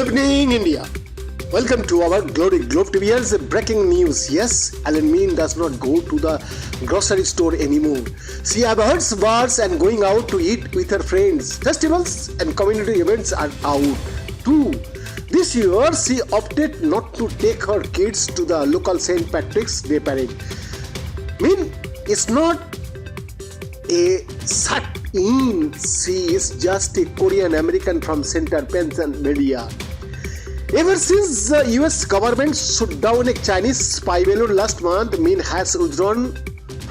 evening, India. Welcome to our Glory Globe TV's breaking news. Yes, Alan Mean does not go to the grocery store anymore. She avoids bars and going out to eat with her friends. Festivals and community events are out too. This year, she opted not to take her kids to the local St. Patrick's Day parade. It's not a shut-in. She is just a Korean American from Center Pennsylvania. Ever since the US government shut down a Chinese spy balloon last month, Min has withdrawn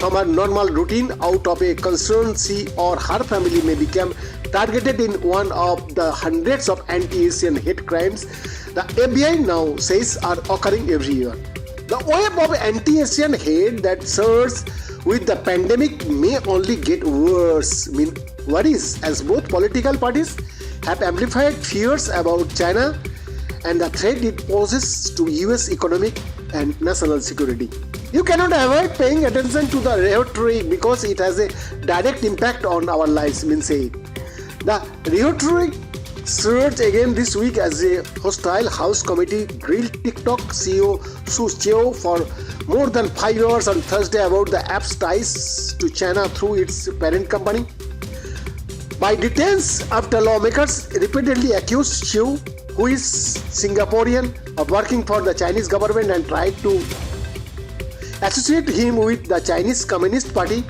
from her normal routine out of a concern she or her family may become targeted in one of the hundreds of anti-Asian hate crimes the FBI now says are occurring every year. The wave of anti-Asian hate that surges with the pandemic may only get worse. Worries as both political parties have amplified fears about China and the threat it poses to US economic and national security. You cannot avoid paying attention to the rhetoric because it has a direct impact on our lives, Min said. The rhetoric surged again this week as a hostile House committee grilled TikTok CEO Su Cheo for more than 5 hours on Thursday about the app's ties to China through its parent company. By details after lawmakers repeatedly accused Cheo, who is Singaporean, of working for the Chinese government and tried to associate him with the Chinese Communist Party,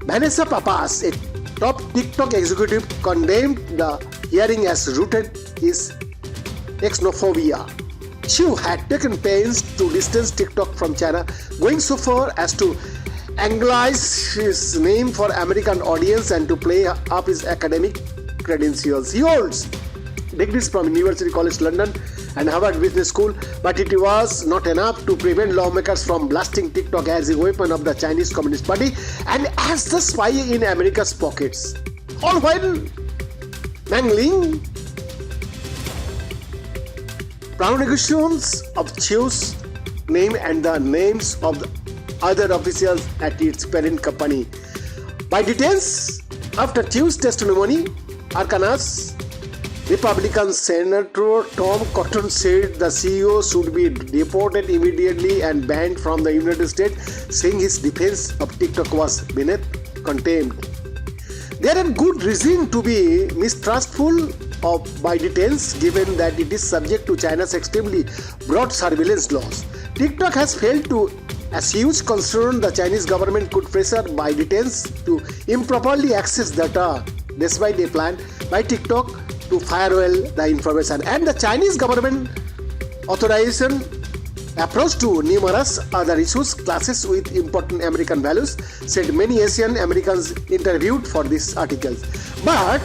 Vanessa Papas, a top TikTok executive, condemned the hearing as rooted in xenophobia. Xu had taken pains to distance TikTok from China, going so far as to anglicize his name for American audience and to play up his academic credentials. He holds degrees from University College London and Harvard Business School, but it was not enough to prevent lawmakers from blasting TikTok as a weapon of the Chinese Communist Party and as the spy in America's pockets. All while mangling pronunciations of Chew's name and the names of the other officials at its parent company. By details, after Chew's testimony, Arkansas Republican Senator Tom Cotton said the CEO should be deported immediately and banned from the United States, saying his defense of TikTok was beneath contempt. There are good reasons to be mistrustful of ByteDance given that it is subject to China's extremely broad surveillance laws. TikTok has failed to assuage concern the Chinese government could pressure ByteDance to improperly access data despite a plan by TikTok to firewall the information, and the Chinese government authorization approach to numerous other issues clashes with important American values, said many Asian Americans interviewed for this article. But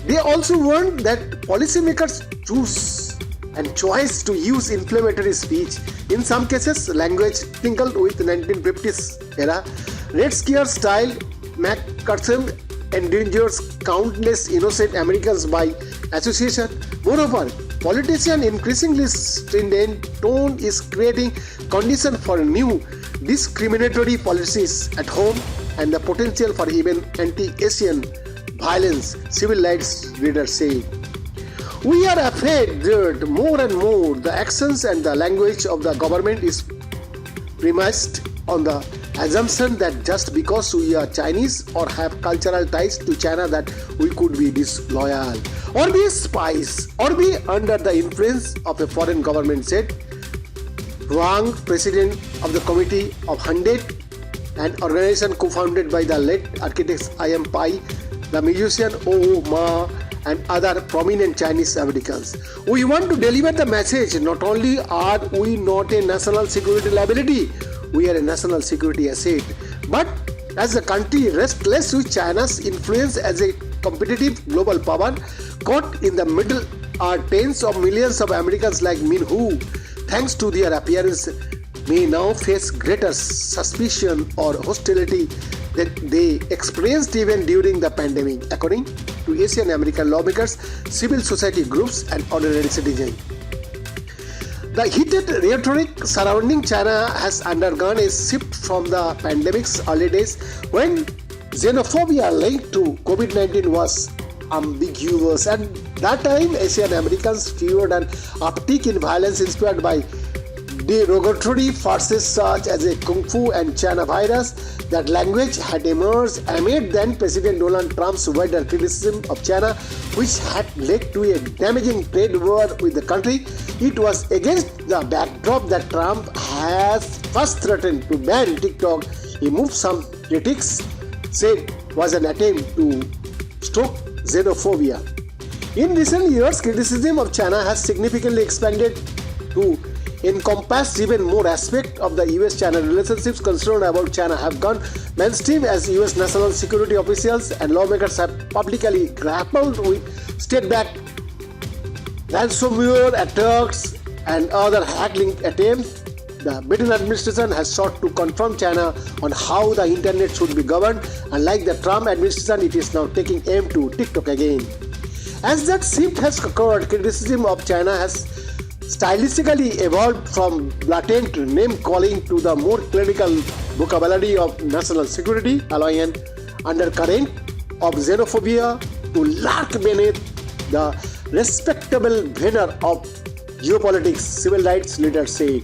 they also warned that policymakers choose to use inflammatory speech. In some cases, language tinkled with 1950s era Red Scare style McCarthyism endangers countless innocent Americans by association. Moreover, politicians' increasingly strident tone is creating conditions for new discriminatory policies at home and the potential for even anti-Asian violence, civil rights readers say. We are afraid that more and more the actions and the language of the government is premised on the assumption that just because we are Chinese or have cultural ties to China that we could be disloyal or be spies or be under the influence of a foreign government, said Wang, president of the Committee of 100, an organization co-founded by the late architects I.M. Pai, the musician O. Ma, and other prominent Chinese Americans. We want to deliver the message, not only are we not a national security liability, we are a national security asset. But as the country restless with China's influence as a competitive global power, caught in the middle are tens of millions of Americans like Min who, thanks to their appearance, may now face greater suspicion or hostility that they experienced even during the pandemic, according to Asian American lawmakers, civil society groups, and ordinary citizens. The heated rhetoric surrounding China has undergone a shift from the pandemic's early days when xenophobia linked to COVID-19 was ambiguous. At that time, Asian Americans feared an uptick in violence inspired by derogatory phrases such as a Kung Fu and China virus. That language had emerged amid then President Donald Trump's wider criticism of China, which had led to a damaging trade war with the country. It was against the backdrop that Trump has first threatened to ban TikTok, a move some critics said was an attempt to stoke xenophobia. In recent years, criticism of China has significantly expanded to encompass even more aspects of the US-China relationships. Concerned about China have gone mainstream as US national security officials and lawmakers have publicly grappled with state-backed ransomware attacks and other hacking attempts. The Biden administration has sought to confront China on how the internet should be governed. Unlike the Trump administration, it is now taking aim to TikTok again. As that shift has occurred, criticism of China has stylistically evolved from blatant name-calling to the more clinical vocabulary of national security, allowing an undercurrent of xenophobia to lurk beneath the respectable veneer of geopolitics, civil rights leaders said.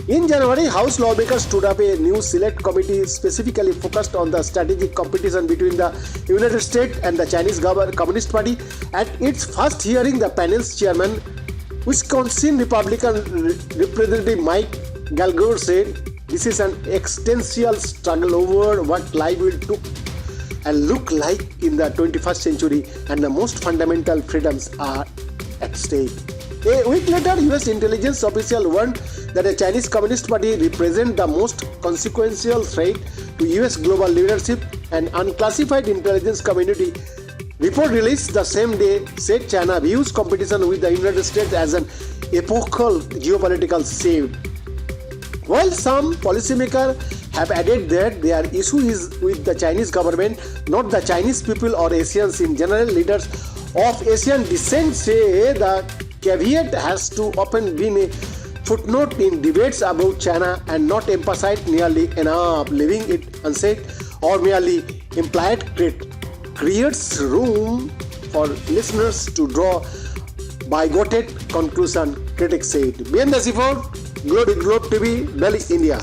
In January, House lawmakers stood up a new select committee specifically focused on the strategic competition between the United States and the Chinese Communist Party. At its first hearing, the panel's chairman, Wisconsin Republican Representative Mike Gallagher said, "This is an existential struggle over what life will look like in the 21st century, and the most fundamental freedoms are at stake." A week later, US intelligence official warned that the Chinese Communist Party represents the most consequential threat to US global leadership. An unclassified intelligence community report released the same day said China views competition with the United States as an epochal geopolitical shift. While some policymakers have added that their issue is with the Chinese government, not the Chinese people or Asians in general, leaders of Asian descent say the caveat has too often been a footnote in debates about China and not emphasized nearly enough, leaving it unsaid or merely implied creates room for listeners to draw bigoted conclusion, critics said. BN Nasifur, Globe TV, Delhi, India.